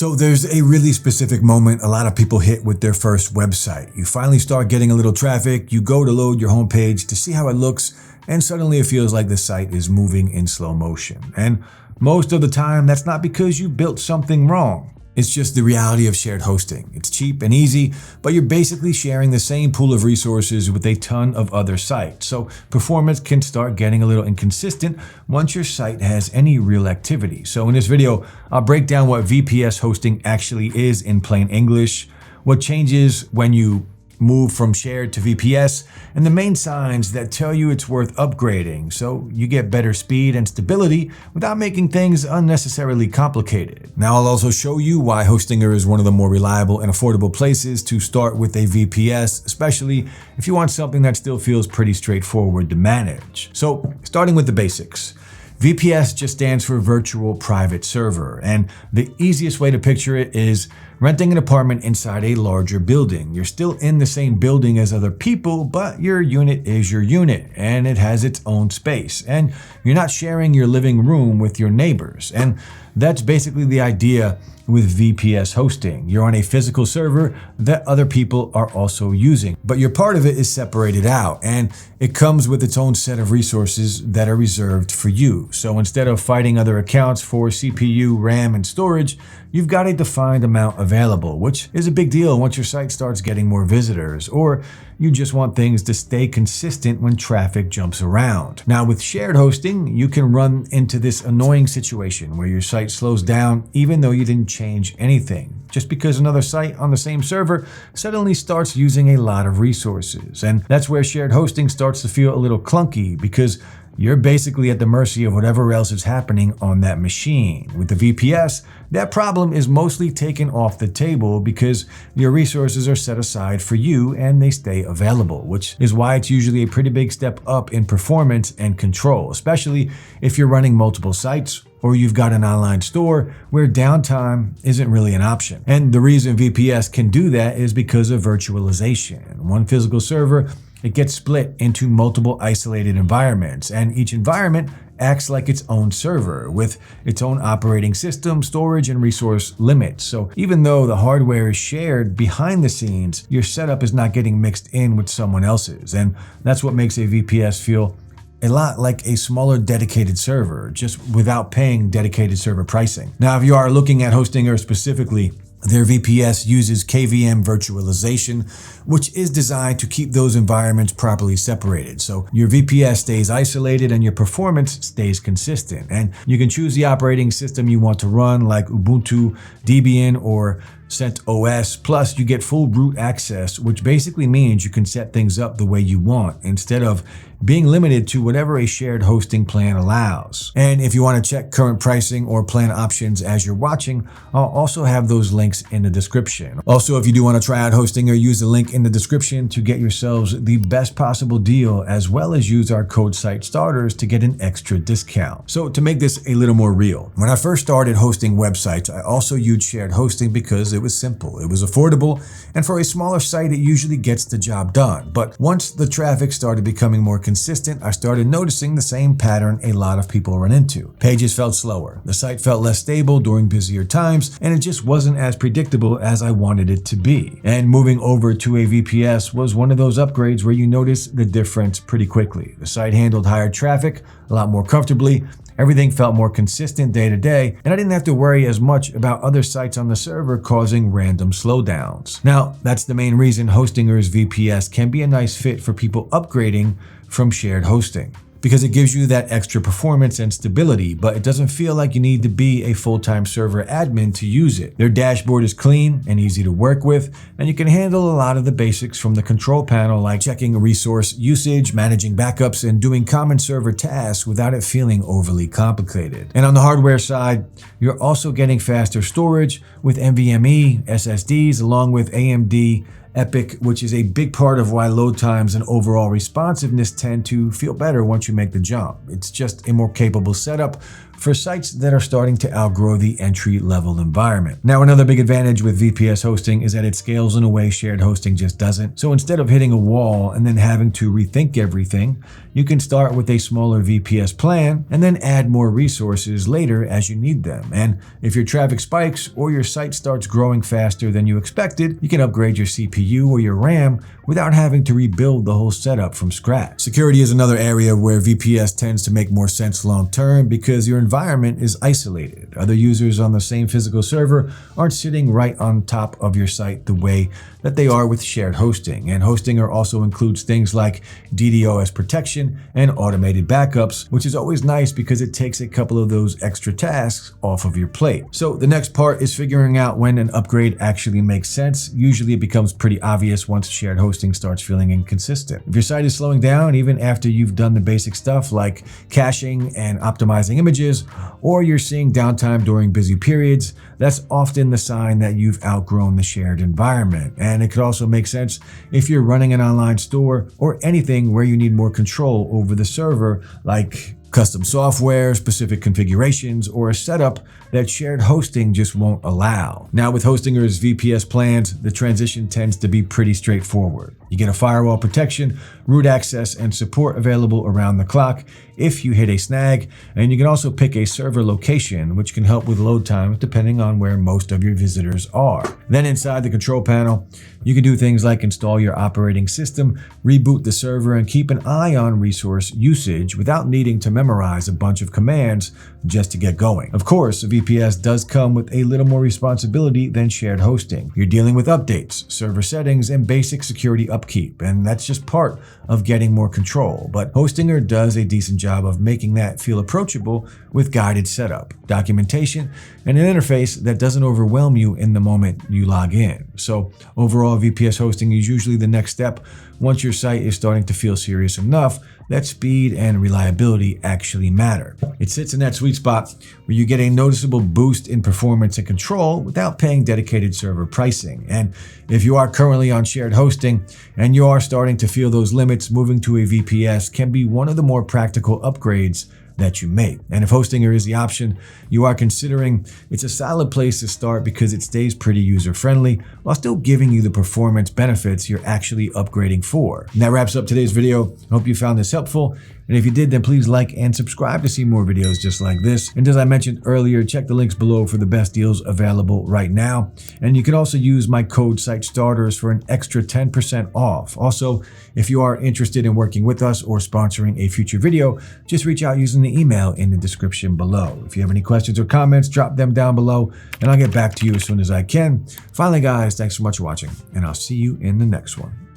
So there's a really specific moment a lot of people hit with their first website. You finally start getting a little traffic, you go to load your homepage to see how it looks, and suddenly it feels like the site is moving in slow motion. And most of the time, that's not because you built something wrong. It's just the reality of shared hosting. It's cheap and easy, but you're basically sharing the same pool of resources with a ton of other sites. So performance can start getting a little inconsistent once your site has any real activity. So in this video, I'll break down what VPS hosting actually is in plain English, what changes when you move from shared to VPS, and the main signs that tell you it's worth upgrading so you get better speed and stability without making things unnecessarily complicated. Now I'll also show you why Hostinger is one of the more reliable and affordable places to start with a VPS, especially if you want something that still feels pretty straightforward to manage. So starting with the basics. VPS just stands for Virtual Private Server, and the easiest way to picture it is renting an apartment inside a larger building. You're still in the same building as other people, but your unit is your unit, and it has its own space, and you're not sharing your living room with your neighbors. And that's basically the idea with VPS hosting. You're on a physical server that other people are also using, but your part of it is separated out, and it comes with its own set of resources that are reserved for you. So instead of fighting other accounts for CPU, RAM, and storage, you've got a defined amount available, which is a big deal once your site starts getting more visitors, or you just want things to stay consistent when traffic jumps around. Now with shared hosting, you can run into this annoying situation where your site slows down even though you didn't change anything, just because another site on the same server suddenly starts using a lot of resources. And that's where shared hosting starts to feel a little clunky, because you're basically at the mercy of whatever else is happening on that machine. With the VPS, that problem is mostly taken off the table because your resources are set aside for you and they stay available, which is why it's usually a pretty big step up in performance and control, especially if you're running multiple sites or you've got an online store where downtime isn't really an option. And the reason VPS can do that is because of virtualization. One physical server, it gets split into multiple isolated environments, and each environment acts like its own server with its own operating system, storage, and resource limits. So even though the hardware is shared behind the scenes, your setup is not getting mixed in with someone else's. And that's what makes a VPS feel a lot like a smaller dedicated server, just without paying dedicated server pricing. Now, if you are looking at Hostinger specifically, their VPS uses KVM virtualization, which is designed to keep those environments properly separated. So your VPS stays isolated and your performance stays consistent. And you can choose the operating system you want to run, like Ubuntu, Debian, or CentOS. Plus, you get full root access, which basically means you can set things up the way you want instead of being limited to whatever a shared hosting plan allows. And if you want to check current pricing or plan options as you're watching, I'll also have those links in the description. Also, if you do want to try out Hostinger, use the link in the description to get yourselves the best possible deal, as well as use our code site starters to get an extra discount. So to make this a little more real, when I first started hosting websites, I also used shared hosting because it was simple, it was affordable, and for a smaller site, it usually gets the job done. But once the traffic started becoming more consistent, I started noticing the same pattern a lot of people run into. Pages felt slower, the site felt less stable during busier times, and it just wasn't as predictable as I wanted it to be. And moving over to a VPS was one of those upgrades where you notice the difference pretty quickly. The site handled higher traffic a lot more comfortably, everything felt more consistent day to day, and I didn't have to worry as much about other sites on the server causing random slowdowns. Now, that's the main reason Hostinger's VPS can be a nice fit for people upgrading from shared hosting, because it gives you that extra performance and stability, but it doesn't feel like you need to be a full-time server admin to use it. Their dashboard is clean and easy to work with, and you can handle a lot of the basics from the control panel, like checking resource usage, managing backups, and doing common server tasks without it feeling overly complicated. And on the hardware side, you're also getting faster storage with NVMe SSDs, along with AMD Epic, which is a big part of why load times and overall responsiveness tend to feel better once you make the jump. It's just a more capable setup for sites that are starting to outgrow the entry-level environment. Now, another big advantage with VPS hosting is that it scales in a way shared hosting just doesn't. So instead of hitting a wall and then having to rethink everything, you can start with a smaller VPS plan and then add more resources later as you need them. And if your traffic spikes or your site starts growing faster than you expected, you can upgrade your CPU or your RAM without having to rebuild the whole setup from scratch. Security is another area where VPS tends to make more sense long-term because your environment is isolated. Other users on the same physical server aren't sitting right on top of your site the way that they are with shared hosting. And Hostinger also includes things like DDoS protection and automated backups, which is always nice because it takes a couple of those extra tasks off of your plate. So the next part is figuring out when an upgrade actually makes sense. Usually it becomes pretty obvious once shared hosting starts feeling inconsistent. If your site is slowing down even after you've done the basic stuff like caching and optimizing images, or you're seeing downtime during busy periods, that's often the sign that you've outgrown the shared environment. And it could also make sense if you're running an online store or anything where you need more control over the server, like custom software, specific configurations, or a setup that shared hosting just won't allow. Now with Hostinger's VPS plans, the transition tends to be pretty straightforward. You get a firewall protection, root access, and support available around the clock if you hit a snag, and you can also pick a server location, which can help with load times depending on where most of your visitors are. Then inside the control panel, you can do things like install your operating system, reboot the server, and keep an eye on resource usage without needing to memorize a bunch of commands just to get going. Of course, a VPS does come with a little more responsibility than shared hosting. You're dealing with updates, server settings, and basic security upkeep, and that's just part of getting more control. But Hostinger does a decent job of making that feel approachable with guided setup, documentation, and an interface that doesn't overwhelm you in the moment you log in. So overall, VPS hosting is usually the next step once your site is starting to feel serious enough that speed and reliability actually matter. It sits in that sweet spot where you get a noticeable boost in performance and control without paying dedicated server pricing. And if you are currently on shared hosting and you are starting to feel those limits, moving to a VPS can be one of the more practical upgrades that you make. And if Hostinger is the option you are considering, it's a solid place to start because it stays pretty user-friendly while still giving you the performance benefits you're actually upgrading for. And that wraps up today's video. I hope you found this helpful. And if you did, then please like and subscribe to see more videos just like this. And as I mentioned earlier, check the links below for the best deals available right now. And you can also use my code SiteStarters for an extra 10% off. Also, if you are interested in working with us or sponsoring a future video, just reach out using the email in the description below. If you have any questions or comments, drop them down below and I'll get back to you as soon as I can. Finally, guys, thanks so much for watching, and I'll see you in the next one.